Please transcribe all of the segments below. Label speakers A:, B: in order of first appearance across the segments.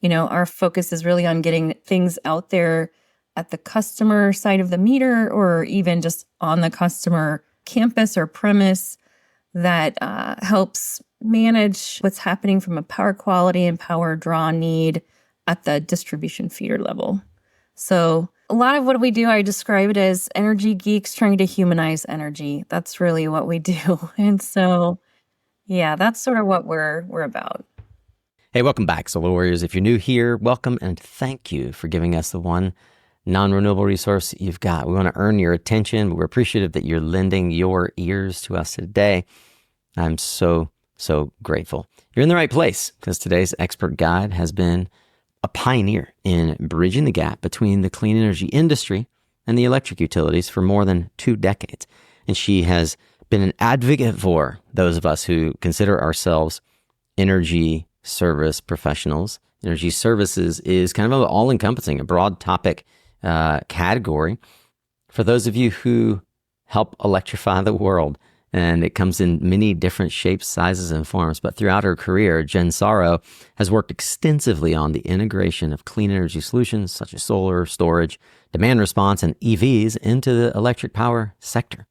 A: Our focus is really on getting things out there at the customer side of the meter or even just on the customer campus or premise that helps manage what's happening from a power quality and power draw need at the distribution feeder level. So a lot of what we do, I describe it as energy geeks trying to humanize energy. That's really what we do. And so, yeah, that's sort of what we're about.
B: Hey, welcome back, Solar Warriors. If you're new here, welcome and thank you for giving us the one non-renewable resource you've got. We want to earn your attention. We're appreciative that you're lending your ears to us today. I'm so grateful. You're in the right place because today's expert guide has been a pioneer in bridging the gap between the clean energy industry and the electric utilities for more than 2 decades. And she has been an advocate for those of us who consider ourselves energy service professionals. Energy services is kind of all-encompassing, a broad topic category for those of you who help electrify the world. And it comes in many different shapes, sizes, and forms. But throughout her career, Jen Szaro has worked extensively on the integration of clean energy solutions such as solar, storage, demand response, and EVs into the electric power sector.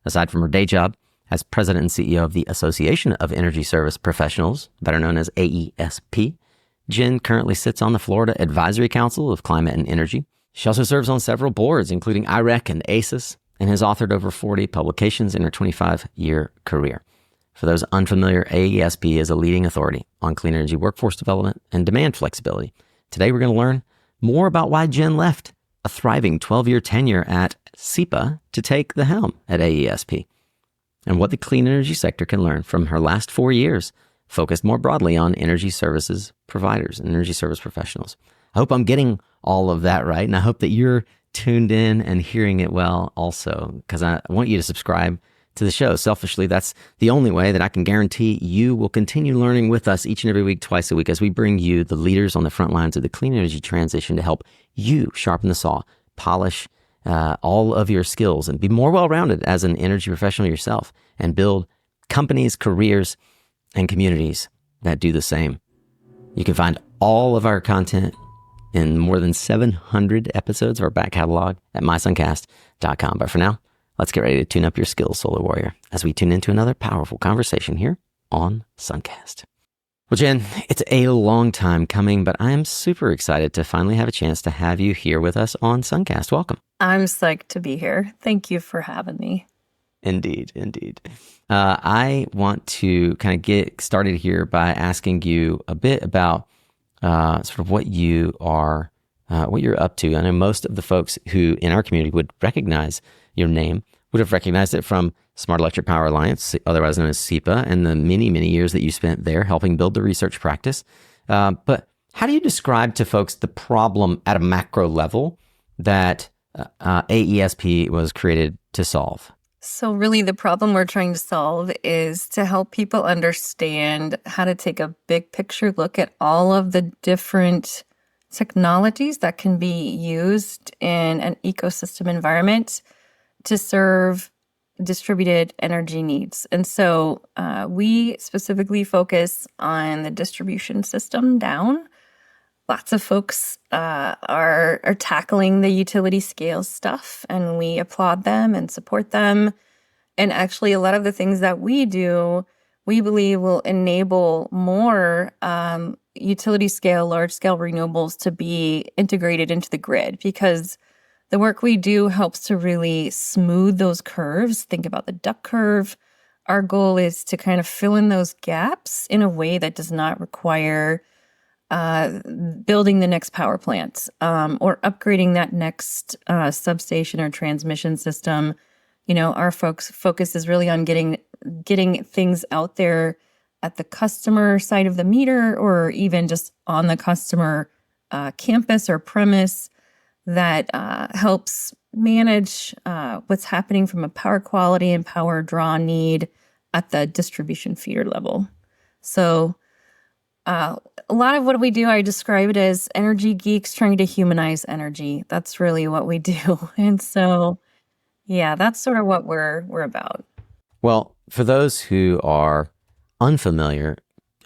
B: Aside from her day job as president and CEO of the Association of Energy Service Professionals, better known as AESP, Jen currently sits on the Florida Advisory Council of Climate and Energy. She also serves on several boards, including IREC and ACES, and has authored over 40 publications in her 25-year career. For those unfamiliar, AESP is a leading authority on clean energy workforce development and demand flexibility. Today, we're going to learn more about why Jen left a thriving 12-year tenure at SEPA to take the helm at AESP, and what the clean energy sector can learn from her last 4 years, focused more broadly on energy services providers and energy service professionals. I hope I'm getting all of that right, and I hope that you're tuned in and hearing it well also, because I want you to subscribe to the show. Selfishly, that's the only way that I can guarantee you will continue learning with us each and every week, twice a week, as we bring you the leaders on the front lines of the clean energy transition to help you sharpen the saw, polish all of your skills, and be more well-rounded as an energy professional yourself, and build companies, careers, and communities that do the same. You can find all of our content in more than 700 episodes of our back catalog at mysuncast.com. But for now, let's get ready to tune up your skills, Solar Warrior, as we tune into another powerful conversation here on Suncast. Well, Jen, it's a long time coming, but I am super excited to finally have a chance to have you here with us on Suncast. Welcome.
A: I'm psyched to be here. Thank you for having me.
B: Indeed. I want to kind of get started here by asking you a bit about sort of what you're up to. I know most of the folks who in our community would recognize your name would have recognized it from Smart Electric Power Alliance, otherwise known as SEPA, and the many, many years that you spent there helping build the research practice. But how do you describe to folks the problem at a macro level that AESP was created to solve?
A: So really the problem we're trying to solve is to help people understand how to take a big picture look at all of the different technologies that can be used in an ecosystem environment to serve distributed energy needs. And so we specifically focus on the distribution system down. Lots of folks are tackling the utility scale stuff, and we applaud them and support them. And actually, a lot of the things that we do, we believe will enable more utility scale, large scale renewables to be integrated into the grid, because the work we do helps to really smooth those curves. Think about the duck curve. Our goal is to kind of fill in those gaps in a way that does not require building the next power plant or upgrading that next substation or transmission system. Our focus is really on getting things out there at the customer side of the meter or even just on the customer campus or premise that helps manage what's happening from a power quality and power draw need at the distribution feeder level. So a lot of what we do, I describe it as energy geeks trying to humanize energy. That's really what we do. And so, yeah, that's sort of what we're about.
B: Well, for those who are unfamiliar,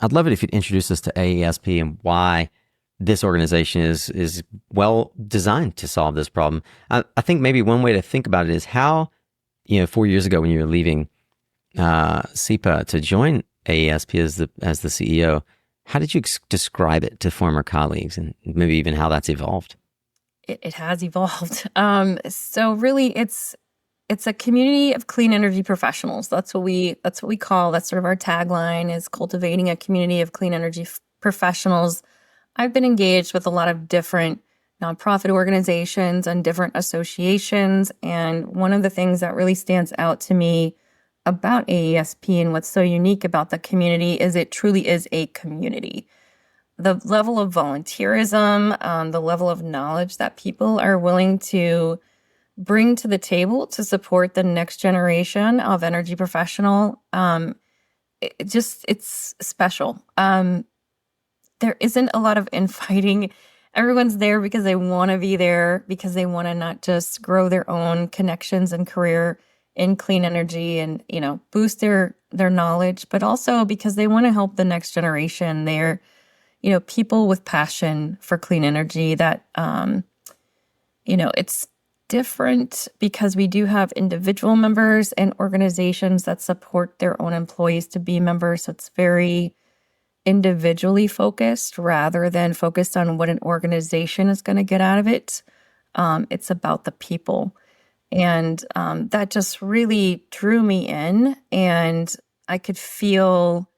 B: I'd love it if you'd introduce us to AESP and why this organization is well designed to solve this problem. I think maybe one way to think about it is how, 4 years ago when you were leaving SEPA to join AESP as the CEO, how did you describe it to former colleagues, and maybe even how that's evolved?
A: It has evolved. So really, it's a community of clean energy professionals. That's what we call. That's sort of our tagline, is cultivating a community of clean energy professionals. I've been engaged with a lot of different nonprofit organizations and different associations, and one of the things that really stands out to me about AESP and what's so unique about the community is it truly is a community. The level of volunteerism, the level of knowledge that people are willing to bring to the table to support the next generation of energy professional, it's special. There isn't a lot of infighting. Everyone's there because they want to be there, because they want to not just grow their own connections and career in clean energy and, boost their knowledge, but also because they want to help the next generation. They're, people with passion for clean energy that, it's different because we do have individual members and organizations that support their own employees to be members. So it's very individually focused rather than focused on what an organization is going to get out of it. It's about the people. And that just really drew me in, and I could feel,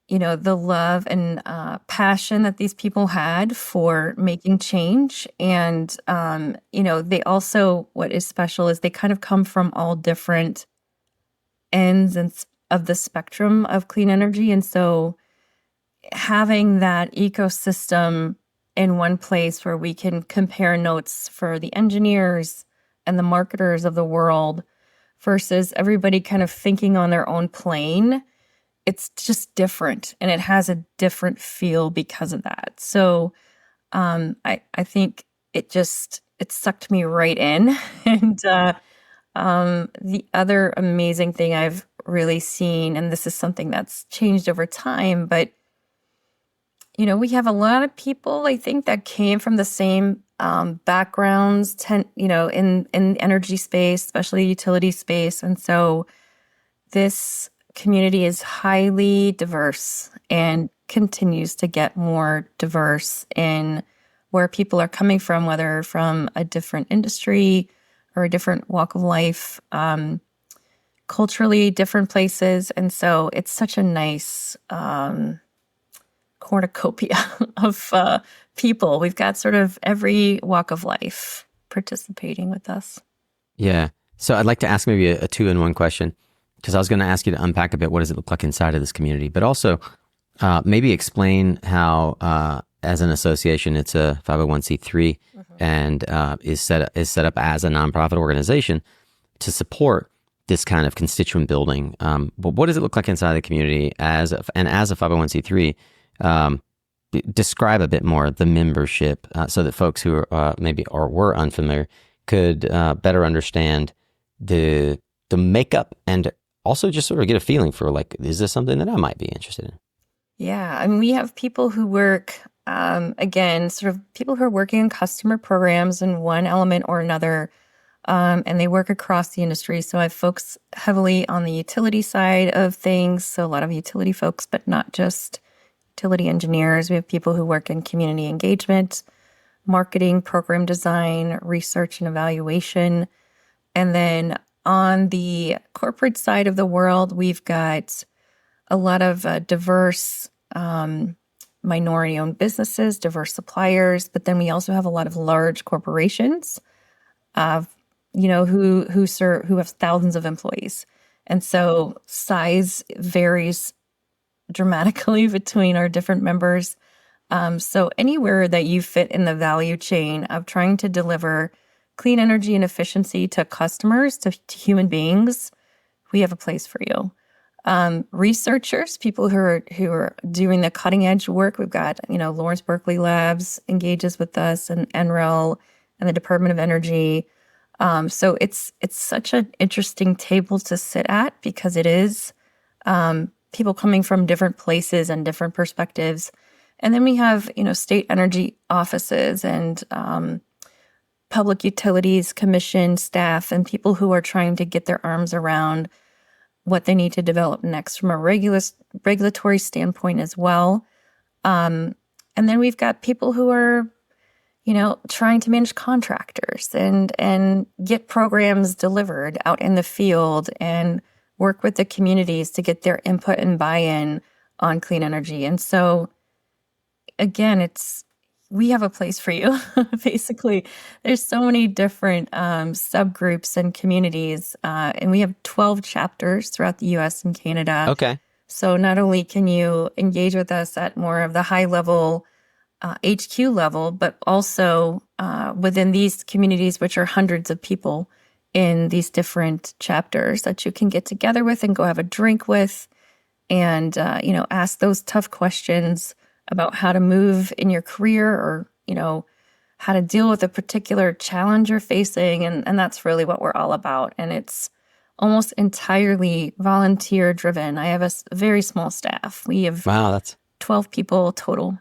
A: the love and passion that these people had for making change. And, they also, what is special is they kind of come from all different ends of the spectrum of clean energy. And so having that ecosystem in one place where we can compare notes for the engineers and the marketers of the world versus everybody kind of thinking on their own plane, it's just different, and it has a different feel because of that. So I think it sucked me right in. And the other amazing thing I've really seen, and this is something that's changed over time, but we have a lot of people, I think, that came from the same backgrounds, in energy space, especially utility space. And so this community is highly diverse and continues to get more diverse in where people are coming from, whether from a different industry or a different walk of life, culturally different places. And so it's such a nice cornucopia of people. We've got sort of every walk of life participating with us.
B: Yeah. So I'd like to ask maybe a two-in-one question, because I was going to ask you to unpack a bit, what does it look like inside of this community, but also maybe explain how, as an association, it's a 501c3 and is set up as a nonprofit organization to support this kind of constituent building. But what does it look like inside the community as a 501c3? Describe a bit more the membership, so that folks who are maybe or were unfamiliar could better understand the makeup, and also just sort of get a feeling for, like, is this something that I might be interested in?
A: Yeah, I mean, we have people who work, again, sort of people who are working in customer programs in one element or another, and they work across the industry. So I have folks heavily on the utility side of things, so a lot of utility folks, but not just utility engineers. We have people who work in community engagement, marketing, program design, research and evaluation. And then on the corporate side of the world, we've got a lot of diverse minority-owned businesses, diverse suppliers, but then we also have a lot of large corporations, who have thousands of employees, and so size varies dramatically between our different members. So anywhere that you fit in the value chain of trying to deliver clean energy and efficiency to customers, to human beings, we have a place for you. Researchers, people who are doing the cutting edge work. We've got, Lawrence Berkeley Labs engages with us, and NREL and the Department of Energy. So it's such an interesting table to sit at, because it is people coming from different places and different perspectives. And then we have, state energy offices and public utilities commission staff and people who are trying to get their arms around what they need to develop next from a regulatory standpoint as well. And then we've got people who are, trying to manage contractors and get programs delivered out in the field and work with the communities to get their input and buy-in on clean energy. And so, again, we have a place for you. Basically, there's so many different subgroups and communities, and we have 12 chapters throughout the U.S. and Canada.
B: Okay.
A: So not only can you engage with us at more of the high level HQ level, but also within these communities, which are hundreds of people in these different chapters that you can get together with and go have a drink with and, ask those tough questions about how to move in your career or, how to deal with a particular challenge you're facing. And that's really what we're all about. And it's almost entirely volunteer driven. I have a very small staff. We have
B: Wow, that's
A: 12 people total.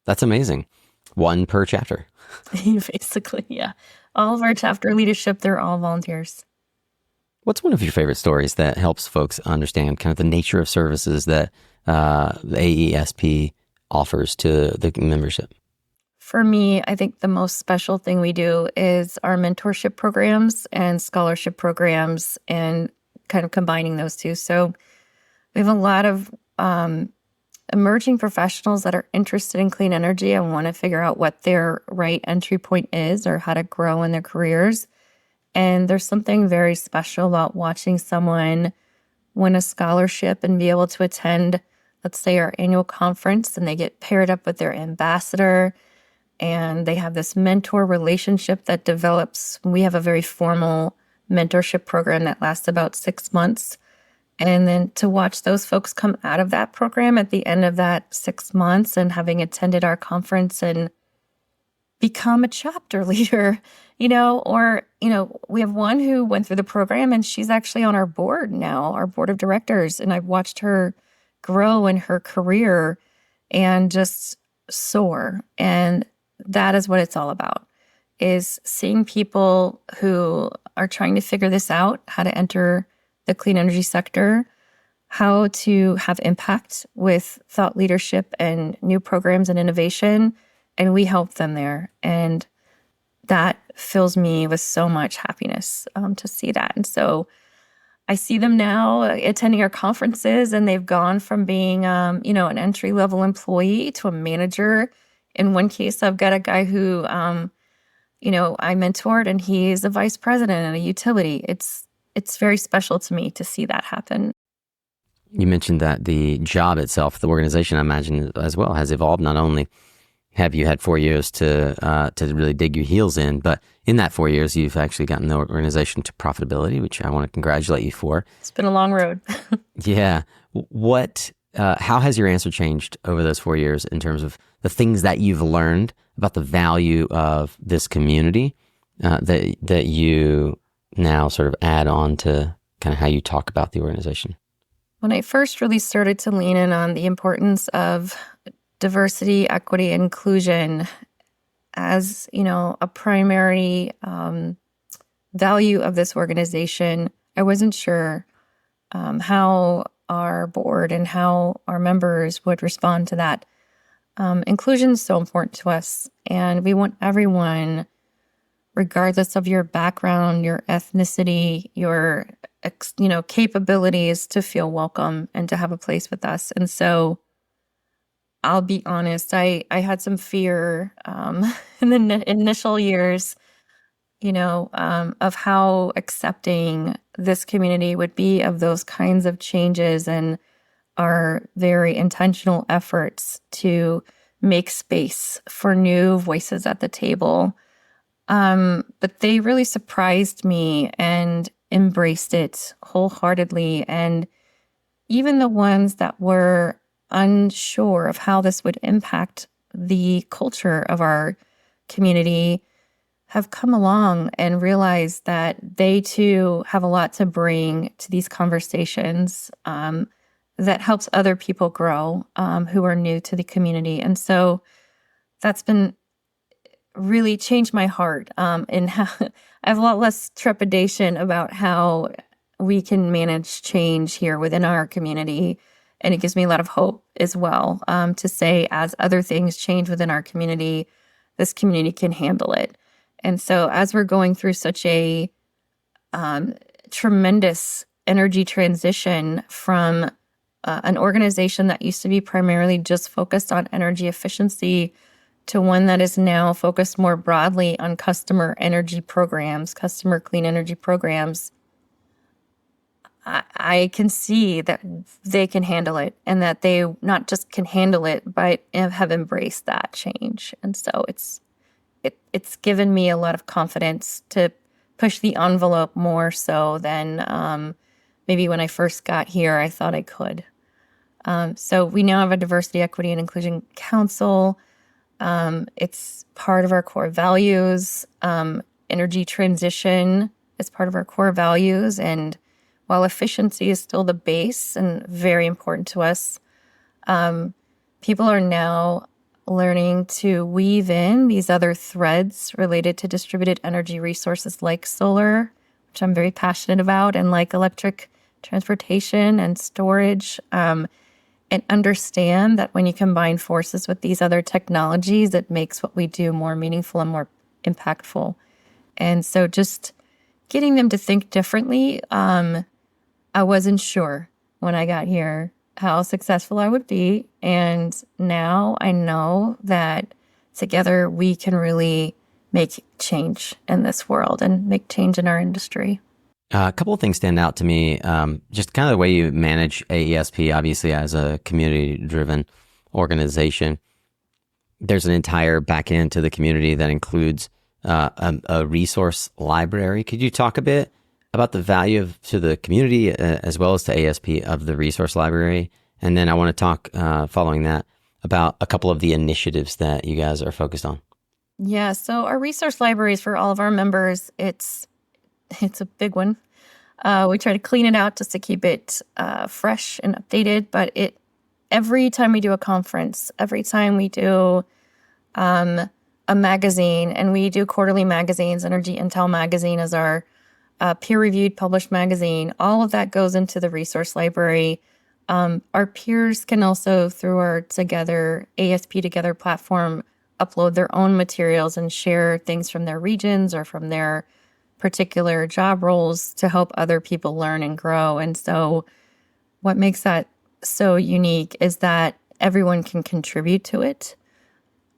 B: That's amazing. One per chapter.
A: Basically, yeah. All of our chapter leadership, they're all volunteers.
B: What's one of your favorite stories that helps folks understand kind of the nature of services that the AESP offers to the membership?
A: For me, I think the most special thing we do is our mentorship programs and scholarship programs and kind of combining those two. So we have a lot of emerging professionals that are interested in clean energy and want to figure out what their right entry point is or how to grow in their careers. And there's something very special about watching someone win a scholarship and be able to attend, let's say, our annual conference, and they get paired up with their ambassador and they have this mentor relationship that develops. We have a very formal mentorship program that lasts about 6 months. And then to watch those folks come out of that program at the end of that 6 months and having attended our conference and become a chapter leader, we have one who went through the program and she's actually on our board now, our board of directors. And I've watched her grow in her career and just soar. And that is what it's all about, is seeing people who are trying to figure this out, how to enter the clean energy sector, how to have impact with thought leadership and new programs and innovation. And we help them there. And that fills me with so much happiness to see that. And so I see them now attending our conferences, and they've gone from being, an entry-level employee to a manager. In one case, I've got a guy who, I mentored, and he's a vice president at a utility. It's very special to me to see that happen.
B: You mentioned that the job itself, the organization, I imagine as well, has evolved. Not only have you had 4 years to really dig your heels in, but in that 4 years, you've actually gotten the organization to profitability, which I want to congratulate you for.
A: It's been a long road.
B: Yeah. How has your answer changed over those 4 years in terms of the things that you've learned about the value of this community that you now sort of add on to kind of how you talk about the organization?
A: When I first really started to lean in on the importance of diversity, equity, inclusion as, a primary value of this organization, I wasn't sure how our board and how our members would respond to that. Inclusion is so important to us, and we want everyone, regardless of your background, your ethnicity, your capabilities, to feel welcome and to have a place with us. And so I'll be honest, I had some fear in the initial years, of how accepting this community would be of those kinds of changes and our very intentional efforts to make space for new voices at the table. But they really surprised me and embraced it wholeheartedly. And even the ones that were unsure of how this would impact the culture of our community have come along and realized that they too have a lot to bring to these conversations. that helps other people grow who are new to the community. And so that's been really changed my heart. And how I have a lot less trepidation about how we can manage change here within our community. And it gives me a lot of hope as well, to say as other things change within our community, this community can handle it. And so as we're going through such a tremendous energy transition from an organization that used to be primarily just focused on energy efficiency to one that is now focused more broadly on customer energy programs, customer clean energy programs, I can see that they can handle it, and that they not just can handle it, but have embraced that change. And so it's given me a lot of confidence to push the envelope more so than maybe when I first got here, I thought I could. So we now have a diversity, equity, and inclusion council. It's part of our core values. Energy transition is part of our core values. And while efficiency is still the base and very important to us, people are now learning to weave in these other threads related to distributed energy resources like solar, which I'm very passionate about, and like electric transportation and storage, and understand that when you combine forces with these other technologies, it makes what we do more meaningful and more impactful. And so just getting them to think differently, I wasn't sure when I got here how successful I would be. And now I know that together we can really make change in this world and make change in our industry.
B: A couple of things stand out to me. Just kind of the way you manage AESP, obviously as a community-driven organization. There's an entire back end to the community that includes a resource library. Could you talk a bit about the value to the community as well as to AESP of the resource library? And then I want to talk, following that, about a couple of the initiatives that you guys are focused on.
A: Yeah, so our resource libraries for all of our members, it's a big one. We try to clean it out just to keep it fresh and updated. But every time we do a conference, every time we do a magazine, and we do quarterly magazines, Energy Intel Magazine is our peer-reviewed published magazine, all of that goes into the resource library. Our peers can also, through our ASP Together platform, upload their own materials and share things from their regions or from their particular job roles to help other people learn and grow. And so what makes that so unique is that everyone can contribute to it.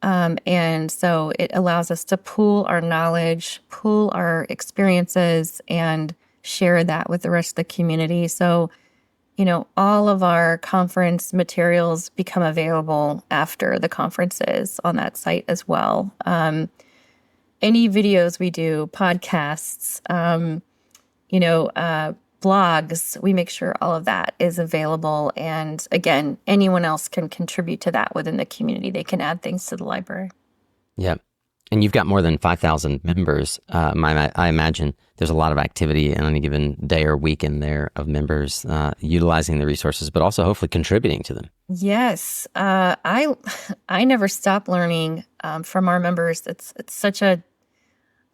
A: And so it allows us to pool our knowledge, pool our experiences, and share that with the rest of the community. So, all of our conference materials become available after the conferences on that site as well. Any videos we do, podcasts, blogs, we make sure all of that is available. And again, anyone else can contribute to that within the community. They can add things to the library.
B: Yeah. And you've got more than 5,000 members. I imagine there's a lot of activity on any given day or week in there of members utilizing the resources, but also hopefully contributing to them.
A: Yes. I never stop learning from our members. It's such a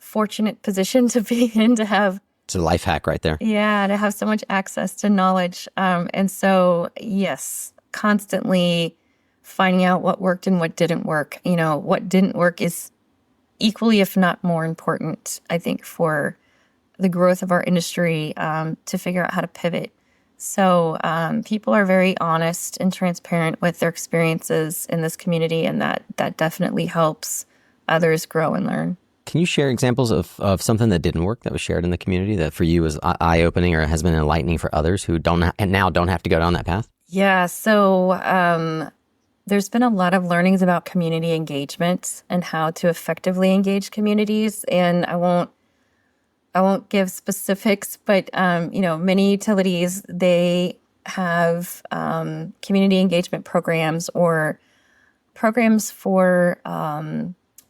A: fortunate position to be in, to have.
B: It's a life hack right there.
A: Yeah, to have so much access to knowledge. And so, yes, constantly finding out what worked and what didn't work. What didn't work is equally, if not more important, I think, for the growth of our industry, to figure out how to pivot. So people are very honest and transparent with their experiences in this community, and that definitely helps others grow and learn.
B: Can you share examples of something that didn't work that was shared in the community that for you was eye-opening or has been enlightening for others who don't have to go down that path?
A: Yeah, so there's been a lot of learnings about community engagement and how to effectively engage communities. And I won't give specifics, but many utilities, they have community engagement programs or programs for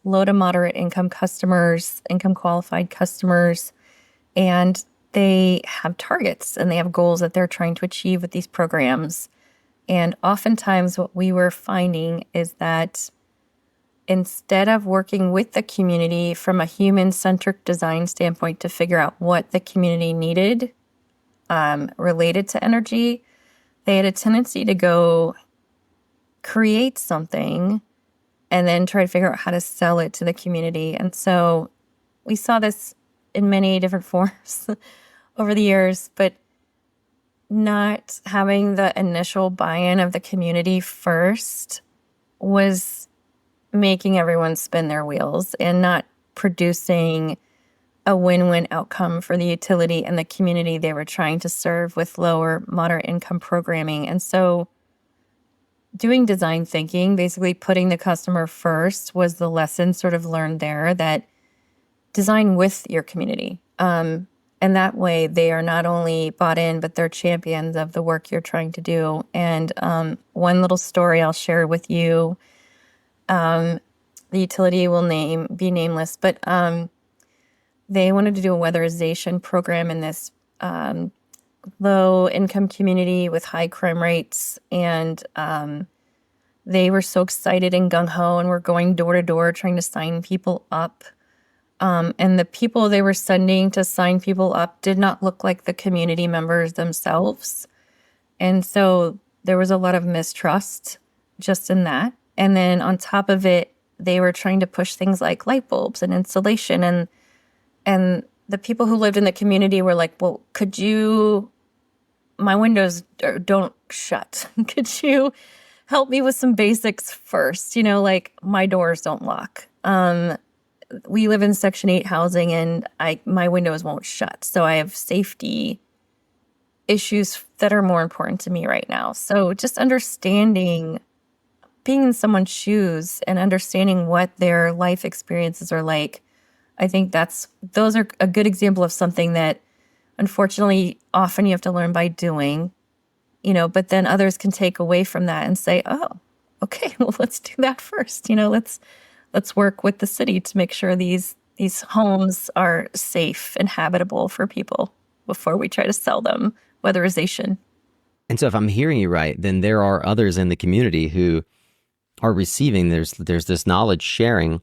A: low to moderate income customers, income qualified customers, and they have targets and they have goals that they're trying to achieve with these programs. And oftentimes what we were finding is that instead of working with the community from a human-centric design standpoint to figure out what the community needed related to energy, they had a tendency to go create something and then try to figure out how to sell it to the community. And so we saw this in many different forms over the years, but not having the initial buy-in of the community first was making everyone spin their wheels and not producing a win-win outcome for the utility and the community they were trying to serve with lower moderate income programming. And so doing design thinking, basically putting the customer first, was the lesson sort of learned there, that design with your community. And that way they are not only bought in, but they're champions of the work you're trying to do. And one little story I'll share with you, the utility will be nameless, but they wanted to do a weatherization program in this low-income community with high crime rates. And they were so excited and gung-ho and were going door to door trying to sign people up. And the people they were sending to sign people up did not look like the community members themselves. And so there was a lot of mistrust just in that. And then on top of it, they were trying to push things like light bulbs and insulation. And the people who lived in the community were like, well, my windows don't shut. Could you help me with some basics first? Like my doors don't lock. We live in Section 8 housing and my windows won't shut. So I have safety issues that are more important to me right now. So just understanding, being in someone's shoes and understanding what their life experiences are like, I think those are a good example of something that unfortunately often you have to learn by doing, but then others can take away from that and say, oh, okay, well, let's do that first. Let's work with the city to make sure these homes are safe and habitable for people before we try to sell them weatherization.
B: And so if I'm hearing you right, then there are others in the community who are receiving, there's this knowledge sharing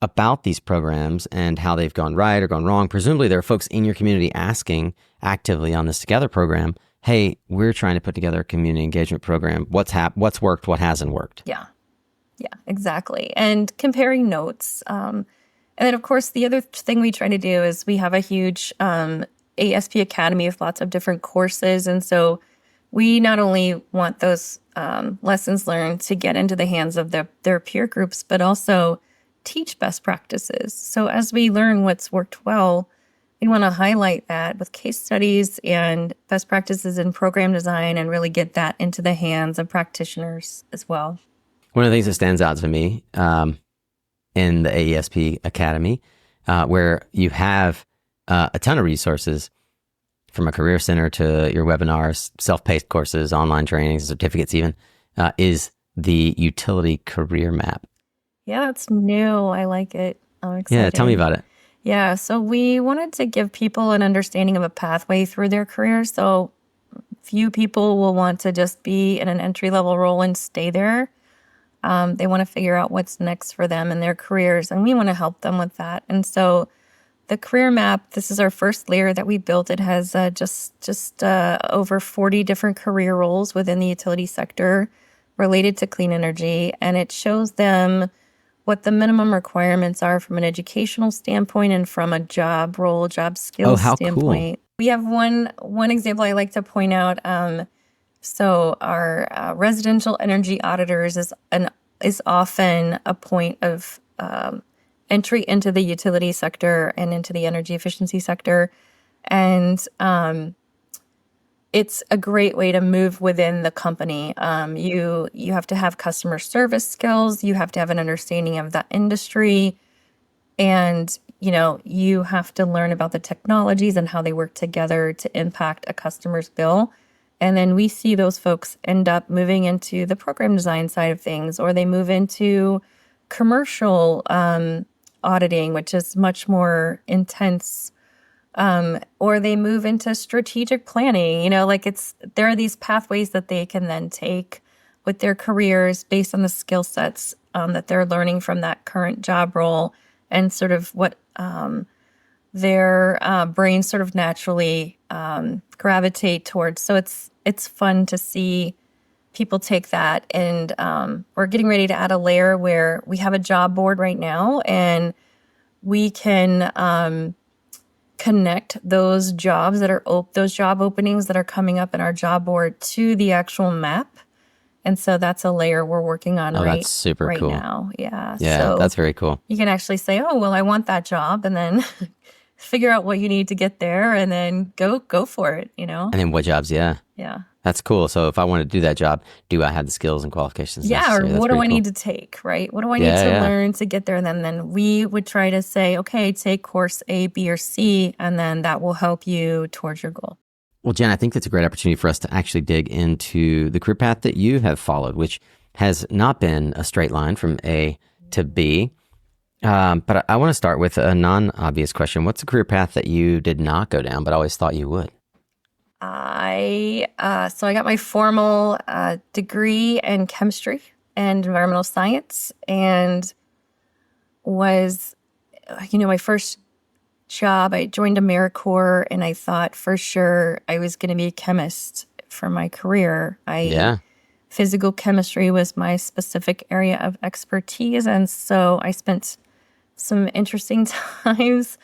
B: about these programs and how they've gone right or gone wrong. Presumably there are folks in your community asking actively on this Together program, hey, we're trying to put together a community engagement program. What's worked, what hasn't worked?
A: Yeah, exactly. And comparing notes. And then, of course, the other thing we try to do is we have a huge AESP Academy with lots of different courses. And so we not only want those lessons learned to get into the hands of their peer groups, but also teach best practices. So as we learn what's worked well, we want to highlight that with case studies and best practices in program design and really get that into the hands of practitioners as well.
B: One of the things that stands out to me in the AESP Academy, where you have a ton of resources from a career center to your webinars, self-paced courses, online trainings, certificates even, is the utility career map.
A: Yeah, it's new. I like it. I'm excited.
B: Yeah, tell me about it.
A: Yeah, so we wanted to give people an understanding of a pathway through their career. So few people will want to just be in an entry-level role and stay there. They want to figure out what's next for them in their careers, and we want to help them with that. And so the career map, this is our first layer that we built. It has just over 40 different career roles within the utility sector related to clean energy, and it shows them what the minimum requirements are from an educational standpoint and from a job role, job skills standpoint. Cool. We have one example I like to point out. So our residential energy auditors is often a point of entry into the utility sector and into the energy efficiency sector. And it's a great way to move within the company. You have to have customer service skills. You have to have an understanding of that industry. And, you have to learn about the technologies and how they work together to impact a customer's bill. And then we see those folks end up moving into the program design side of things, or they move into commercial auditing, which is much more intense, or they move into strategic planning. There are these pathways that they can then take with their careers based on the skill sets that they're learning from that current job role and sort of what their brains sort of naturally gravitate towards. So it's fun to see people take that, and we're getting ready to add a layer where we have a job board right now, and we can connect those jobs that are those job openings that are coming up in our job board to the actual map. And so that's a layer we're working on
B: that's super
A: right
B: cool.
A: now. Yeah.
B: Yeah,
A: So
B: that's very cool.
A: you can actually say, oh, well, I want that job, and then figure out what you need to get there, and then go for it,
B: And then what jobs? Yeah.
A: Yeah.
B: That's cool. So if I want to do that job, do I have the skills and qualifications
A: Yeah, or
B: necessary? That's
A: what do I
B: pretty cool.
A: need to take, right? What do I need to learn to get there? And then we would try to say, okay, take course A, B, or C, and then that will help you towards your goal.
B: Well, Jen, I think that's a great opportunity for us to actually dig into the career path that you have followed, which has not been a straight line from A to B. But I want to start with a non-obvious question. What's a career path that you did not go down, but always thought you would?
A: So I got my formal degree in chemistry and environmental science, and was, my first job, I joined AmeriCorps, and I thought for sure I was going to be a chemist for my career. Physical chemistry was my specific area of expertise, and so I spent some interesting times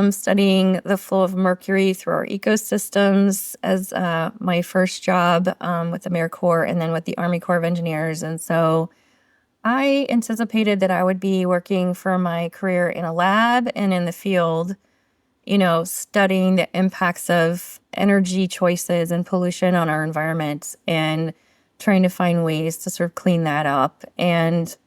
A: studying the flow of mercury through our ecosystems as my first job with AmeriCorps, and then with the Army Corps of Engineers. And so I anticipated that I would be working for my career in a lab and in the field, studying the impacts of energy choices and pollution on our environment and trying to find ways to sort of clean that up. And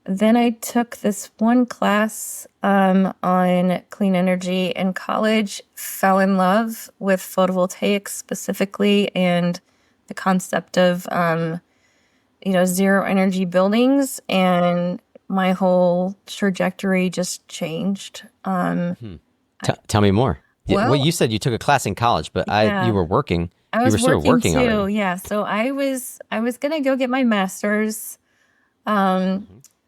A: then I took this one class on clean energy in college, fell in love with photovoltaics specifically, and the concept of, zero energy buildings, and my whole trajectory just changed.
B: Tell me more.
A: Well,
B: you said you took a class in college, but you were working.
A: I was
B: you were sort of working
A: too.
B: already.
A: Yeah. So I was gonna go get my master's.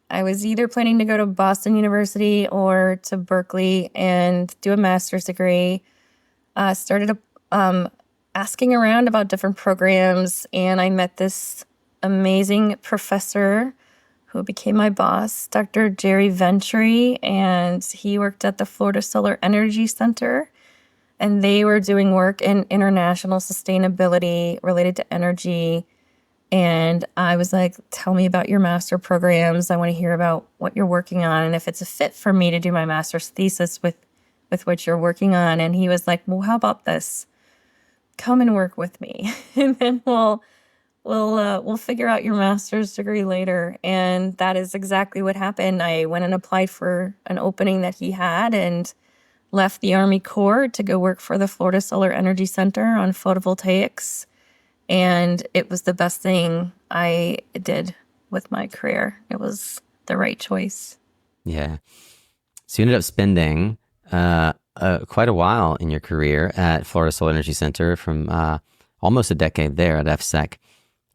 A: I was either planning to go to Boston University or to Berkeley and do a master's degree. Started asking around about different programs, and I met this amazing professor who became my boss, Dr. Jerry Ventry, and he worked at the Florida Solar Energy Center, and they were doing work in international sustainability related to energy. And I was like, tell me about your master programs. I want to hear about what you're working on, and if it's a fit for me to do my master's thesis with what you're working on. And he was like, well, how about this? Come and work with me, and then we'll figure out your master's degree later. And that is exactly what happened. I went and applied for an opening that he had, and left the Army Corps to go work for the Florida Solar Energy Center on photovoltaics. And it was the best thing I did with my career. It was the right choice.
B: Yeah. So you ended up spending quite a while in your career at Florida Solar Energy Center, from almost a decade there at FSEC.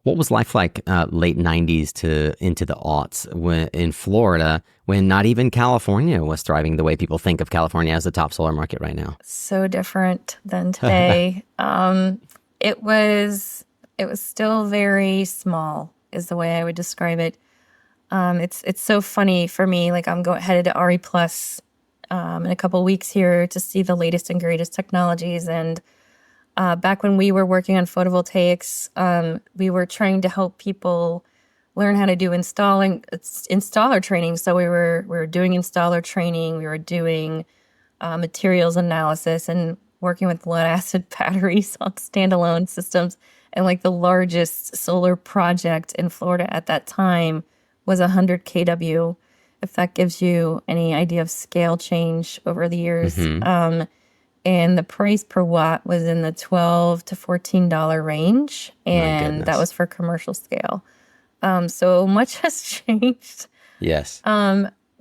B: What was life like late 90s to into the aughts in Florida, when not even California was thriving the way people think of California as the top solar market right now?
A: So different than today. It was still very small, is the way I would describe it. It's so funny for me. Like, I'm headed to RE Plus in a couple weeks here to see the latest and greatest technologies. And back when we were working on photovoltaics, we were trying to help people learn how to do installer training. So we were doing installer training. We were doing materials analysis and working with lead acid batteries on standalone systems. And like the largest solar project in Florida at that time was 100 kW, if that gives you any idea of scale change over the years.
B: Mm-hmm.
A: And the price per watt was in the $12 to $14 range. And that was for commercial scale. So much has changed.
B: Yes.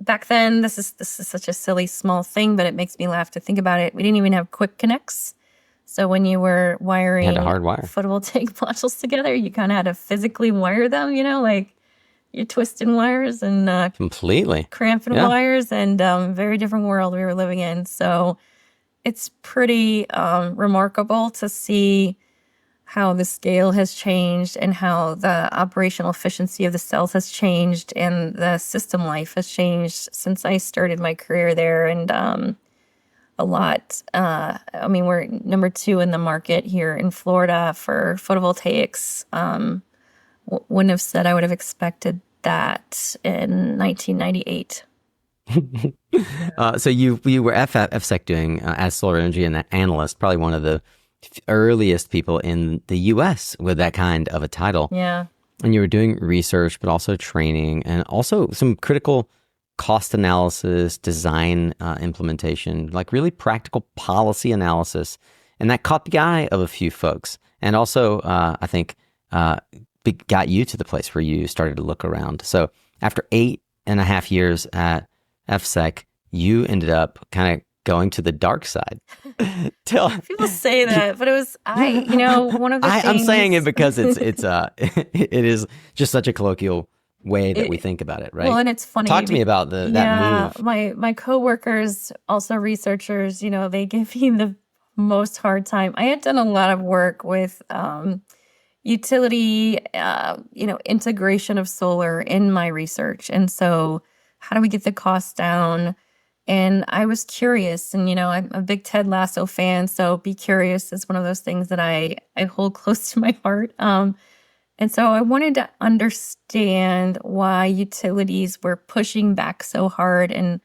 A: Back then, this is such a silly small thing, but it makes me laugh to think about it. We didn't even have quick connects. So when you were
B: You had to
A: wiring
B: hardwire.
A: photovoltaic modules together, you kind of had to physically wire them, like you're twisting wires and
B: Completely.
A: cramping
B: Yeah.
A: wires, and very different world we were living in. So it's pretty remarkable to see how the scale has changed and how the operational efficiency of the cells has changed and the system life has changed since I started my career there. And a lot. I mean, we're number 2 in the market here in Florida for photovoltaics. Wouldn't have said I would have expected that in 1998.
B: So you were FSEC doing as solar energy and analyst, probably one of the earliest people in the U.S. with that kind of a title.
A: Yeah.
B: And you were doing research, but also training and also some critical cost analysis, design implementation, like really practical policy analysis. And that caught the eye of a few folks. And also, I think, got you to the place where you started to look around. So after 8.5 years at FSEC, you ended up kind of going to the dark side.
A: People say that, but it was one of the things.
B: I'm saying it because it is just such a colloquial way that we think about it, right?
A: Well, and it's funny.
B: Talk to me about that move.
A: My coworkers, also researchers, they give me the most hard time. I had done a lot of work with utility, integration of solar in my research, and so how do we get the costs down? And I was curious, and I'm a big Ted Lasso fan, so be curious is one of those things that I hold close to my heart. And so I wanted to understand why utilities were pushing back so hard and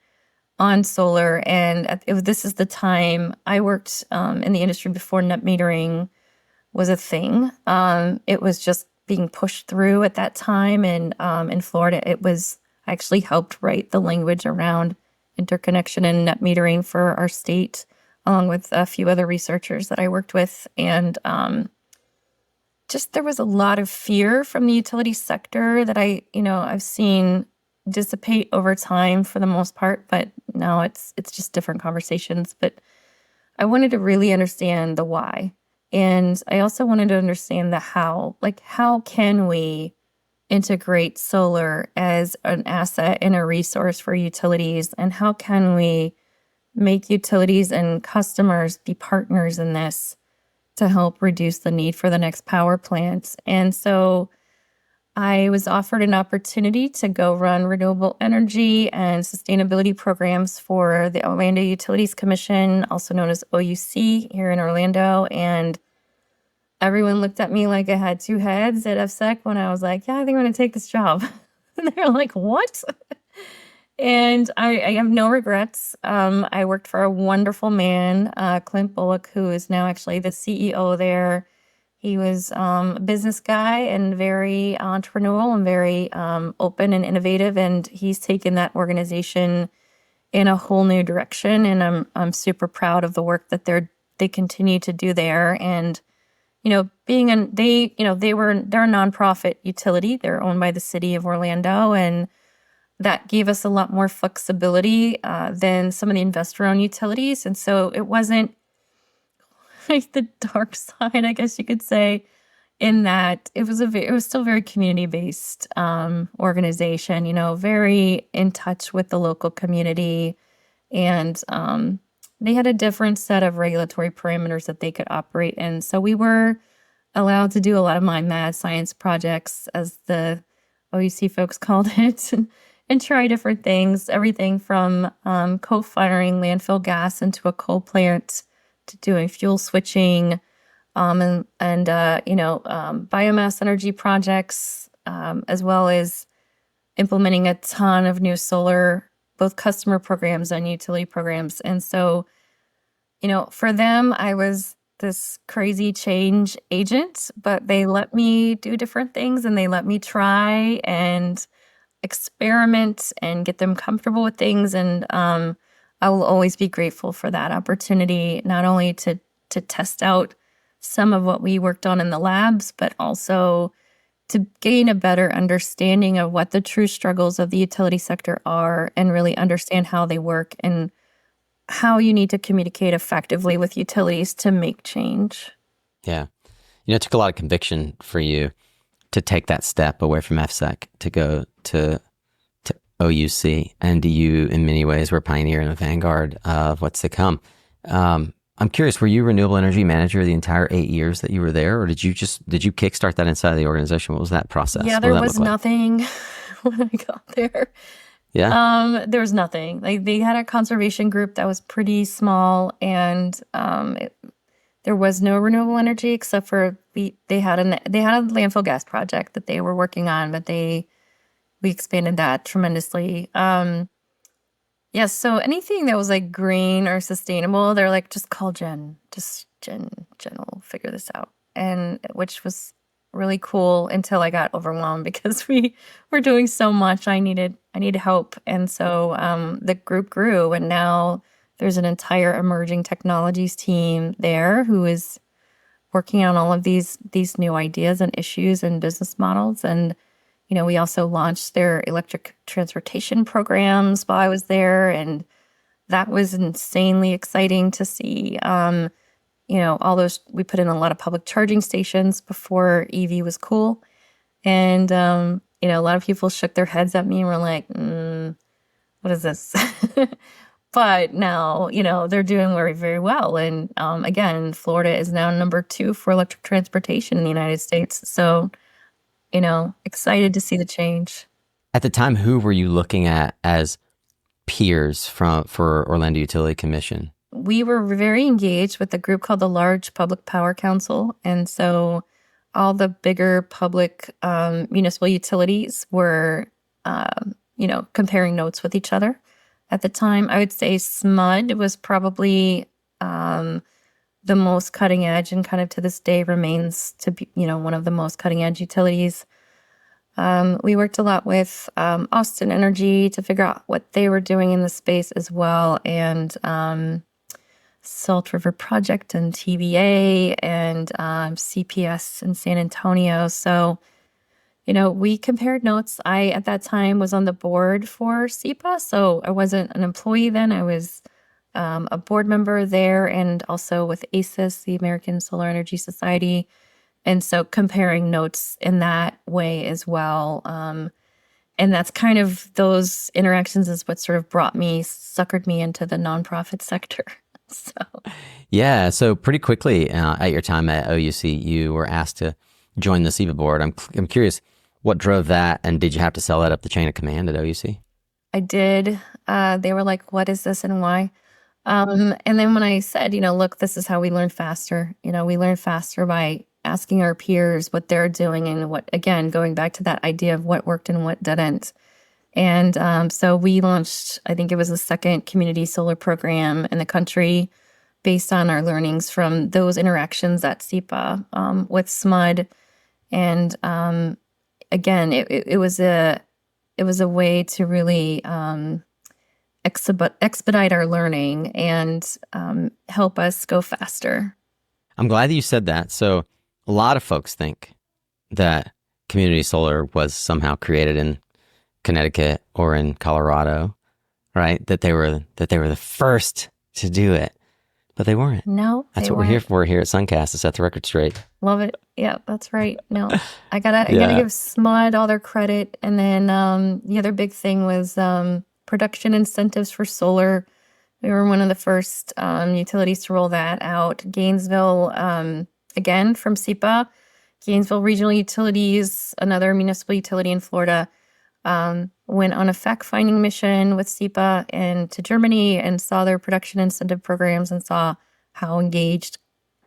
A: on solar. And this is the time I worked in the industry before net metering was a thing. It was just being pushed through at that time. And in Florida, I actually helped write the language around interconnection and net metering for our state, along with a few other researchers that I worked with. And just there was a lot of fear from the utility sector that I've seen dissipate over time for the most part, but now it's just different conversations. But I wanted to really understand the why. And I also wanted to understand the how. Like, how can we integrate solar as an asset and a resource for utilities? And how can we make utilities and customers be partners in this to help reduce the need for the next power plants? And so I was offered an opportunity to go run renewable energy and sustainability programs for the Orlando Utilities Commission, also known as OUC, here in Orlando. And everyone looked at me like I had 2 heads at FSEC when I was like, yeah, I think I'm going to take this job. And they're like, what? And I have no regrets. I worked for a wonderful man, Clint Bullock, who is now actually the CEO there. He was a business guy and very entrepreneurial and very open and innovative. And he's taken that organization in a whole new direction. And I'm super proud of the work that they continue to do there. And they're a nonprofit utility. They're owned by the city of Orlando, and that gave us a lot more flexibility than some of the investor-owned utilities. And so it wasn't like the dark side, I guess you could say, in that it was still very community-based organization, very in touch with the local community. And they had a different set of regulatory parameters that they could operate in. So we were allowed to do a lot of my mad science projects, as the OUC folks called it, and try different things, everything from co-firing landfill gas into a coal plant to doing fuel switching, and biomass energy projects, as well as implementing a ton of new solar, both customer programs and utility programs. And so, for them, I was this crazy change agent, but they let me do different things and they let me try and experiment and get them comfortable with things. And I will always be grateful for that opportunity, not only to test out some of what we worked on in the labs, but also to gain a better understanding of what the true struggles of the utility sector are and really understand how they work and how you need to communicate effectively with utilities to make change.
B: Yeah. It took a lot of conviction for you to take that step away from FSEC to go to OUC. And you, in many ways, were a pioneer in the vanguard of what's to come. I'm curious, were you renewable energy manager the entire 8 years that you were there, or did you kickstart that inside of the organization? What was that process?
A: Yeah, there was nothing when I got there.
B: Yeah.
A: There was nothing. Like, they had a conservation group that was pretty small, and there was no renewable energy except for they had a landfill gas project that they were working on, but we expanded that tremendously. Yes, so anything that was like green or sustainable, they're like, just call Jen. Jen will figure this out. And which was really cool until I got overwhelmed because we were doing so much. I needed help. And so the group grew, and now there's an entire emerging technologies team there who is working on all of these new ideas and issues and business models. And we also launched their electric transportation programs while I was there, and that was insanely exciting to see. All those, we put in a lot of public charging stations before EV was cool. And, a lot of people shook their heads at me and were like, what is this? But now, they're doing very, very well. And again, Florida is now number 2 for electric transportation in the United States. So, excited to see the change.
B: At the time, who were you looking at as peers for Orlando Utility Commission?
A: We were very engaged with a group called the Large Public Power Council. And so all the bigger public municipal utilities were, comparing notes with each other. At the time, I would say SMUD was probably the most cutting edge, and kind of to this day remains to be, one of the most cutting edge utilities. We worked a lot with Austin Energy to figure out what they were doing in the space as well, and Salt River Project and TVA and CPS in San Antonio. So, we compared notes. I, at that time, was on the board for SEPA, so I wasn't an employee then. I was a board member there, and also with AESP, the American Solar Energy Society. And so comparing notes in that way as well. And that's kind of, those interactions is what sort of suckered me into the nonprofit sector. So
B: yeah, so pretty quickly at your time at OUC, you were asked to join the SEPA board. I'm curious, what drove that, and did you have to sell that up the chain of command at OUC?
A: I did. They were like, what is this and why? And then when I said, look, this is how we learn faster. We learn faster by asking our peers what they're doing, and what, again, going back to that idea of what worked and what didn't. And so we launched, I think it was the second community solar program in the country based on our learnings from those interactions at SEPA with SMUD. And again, it was a way to really expedite our learning and help us go faster.
B: I'm glad that you said that. So a lot of folks think that community solar was somehow created in Connecticut or in Colorado, right? That they were the first to do it, but they weren't.
A: No,
B: that's what we're here for here at Suncast, to set the record straight.
A: Love it. Yeah, that's right. No, I gotta give SMUD all their credit. And then the other big thing was production incentives for solar. We were one of the first utilities to roll that out. Gainesville, again from SEPA, Gainesville Regional Utilities, another municipal utility in Florida, went on a fact-finding mission with SEPA and to Germany, and saw their production incentive programs and saw how engaged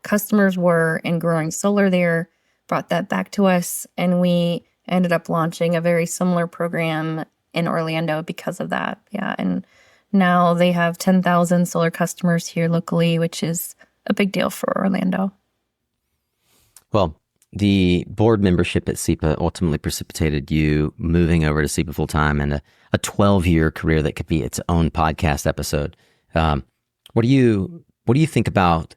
A: customers were in growing solar there, brought that back to us, and we ended up launching a very similar program in Orlando because of that. Yeah, and now they have 10,000 solar customers here locally, which is a big deal for Orlando.
B: Well, the board membership at SEPA ultimately precipitated you moving over to SEPA full-time, and a 12-year career that could be its own podcast episode. What do you think about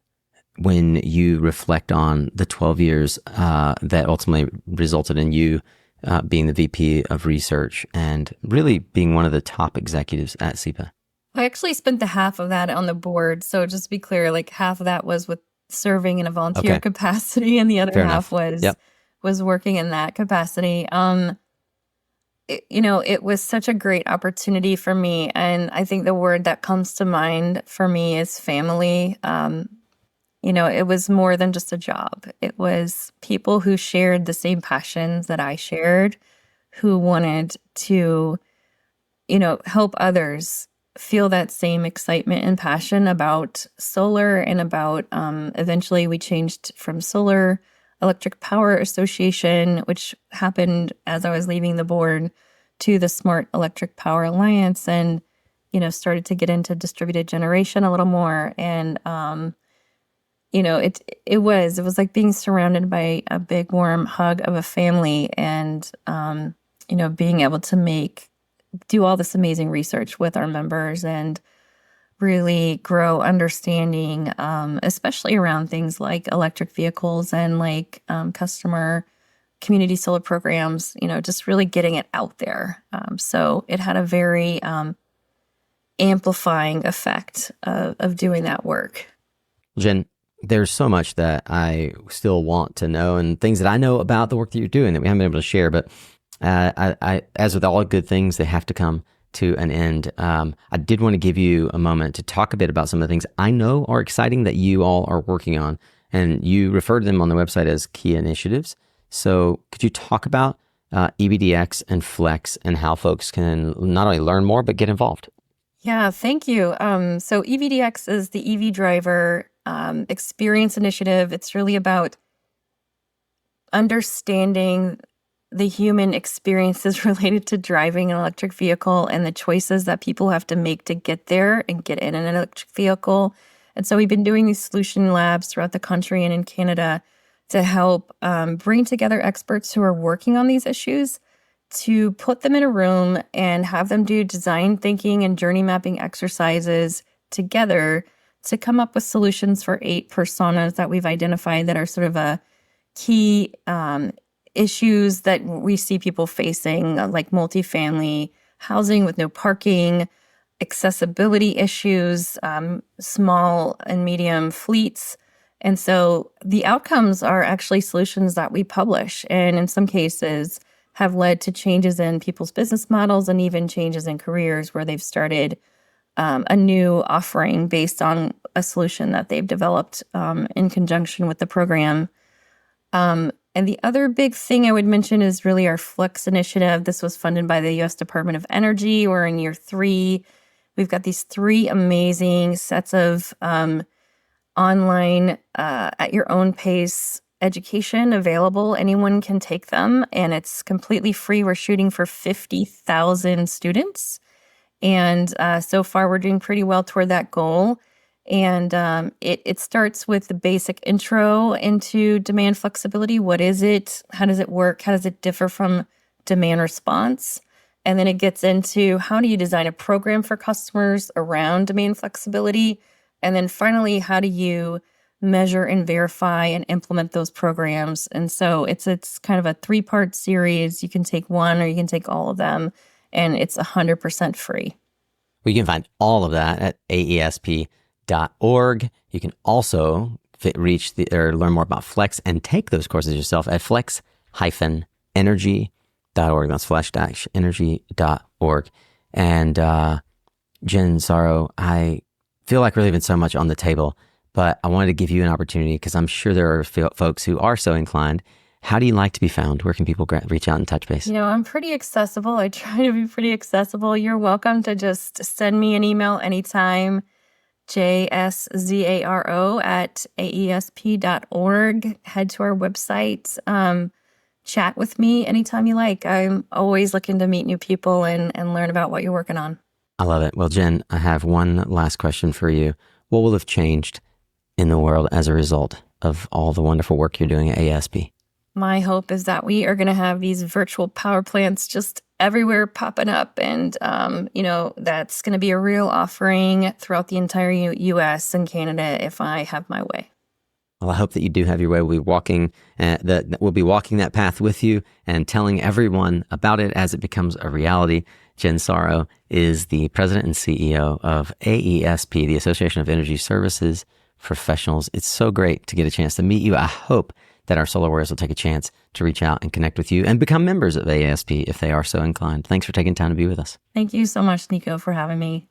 B: when you reflect on the 12 years that ultimately resulted in you being the VP of research and really being one of the top executives at SEPA?
A: I actually spent the half of that on the board. So just to be clear, like half of that was with serving in a volunteer
B: Okay,
A: capacity, and the other
B: fair
A: half
B: enough. Yep.
A: was working in that capacity. It was such a great opportunity for me, and I think the word that comes to mind for me is family. It was more than just a job. It was people who shared the same passions that I shared, who wanted to, help others feel that same excitement and passion about solar and about, eventually we changed from Solar Electric Power Association, which happened as I was leaving the board, to the Smart Electric Power Alliance, and, started to get into distributed generation a little more. And, it was like being surrounded by a big warm hug of a family, and, being able to do all this amazing research with our members and really grow understanding, especially around things like electric vehicles and like customer community solar programs, just really getting it out there. So it had a very amplifying effect of doing that work.
B: Jen, there's so much that I still want to know and things that I know about the work that you're doing that we haven't been able to share. But as with all good things, they have to come to an end. I did want to give you a moment to talk a bit about some of the things I know are exciting that you all are working on. And you refer to them on the website as key initiatives. So could you talk about EVDX and Flex and how folks can not only learn more, but get involved?
A: Yeah, thank you. So EVDX is the EV Driver Experience Initiative. It's really about understanding the human experiences related to driving an electric vehicle and the choices that people have to make to get there and get in an electric vehicle. And so we've been doing these solution labs throughout the country and in Canada to help bring together experts who are working on these issues, to put them in a room and have them do design thinking and journey mapping exercises together to come up with solutions for 8 personas that we've identified that are sort of a key issues that we see people facing, like multifamily housing with no parking, accessibility issues, small and medium fleets. And so the outcomes are actually solutions that we publish, and in some cases have led to changes in people's business models and even changes in careers where they've started a new offering based on a solution that they've developed in conjunction with the program. And the other big thing I would mention is really our Flex initiative. This was funded by the U.S. Department of Energy. We're in year 3. We've got these 3 amazing sets of online, at your own pace education available. Anyone can take them, and it's completely free. We're shooting for 50,000 students. And so far, we're doing pretty well toward that goal. And it starts with the basic intro into demand flexibility. What is it? How does it work? How does it differ from demand response? And then it gets into how do you design a program for customers around demand flexibility? And then finally, how do you measure and verify and implement those programs? And so it's kind of a 3-part series. You can take one or you can take all of them, and it's 100% free.
B: We can find all of that at aesp.org. You can also learn more about Flex and take those courses yourself at flex-energy.org. That's flex-energy.org. And Jen, Szaro, I feel like we're leaving so much on the table, but I wanted to give you an opportunity because I'm sure there are folks who are so inclined. How do you like to be found? Where can people reach out and touch base?
A: I'm pretty accessible. I try to be pretty accessible. You're welcome to just send me an email anytime, jszaro@aesp.org. Head to our website. Chat with me anytime you like. I'm always looking to meet new people and learn about what you're working on.
B: I love it. Well, Jen, I have one last question for you. What will have changed in the world as a result of all the wonderful work you're doing at AESP?
A: My hope is that we are going to have these virtual power plants just everywhere popping up. And, that's going to be a real offering throughout the entire U.S. and Canada if I have my way.
B: Well, I hope that you do have your way. We'll be walking that path with you and telling everyone about it as it becomes a reality. Jen Szaro is the president and CEO of AESP, the Association of Energy Services Professionals. It's so great to get a chance to meet you. I hope that our solar warriors will take a chance to reach out and connect with you and become members of AESP if they are so inclined. Thanks for taking time to be with us.
A: Thank you so much, Nico, for having me.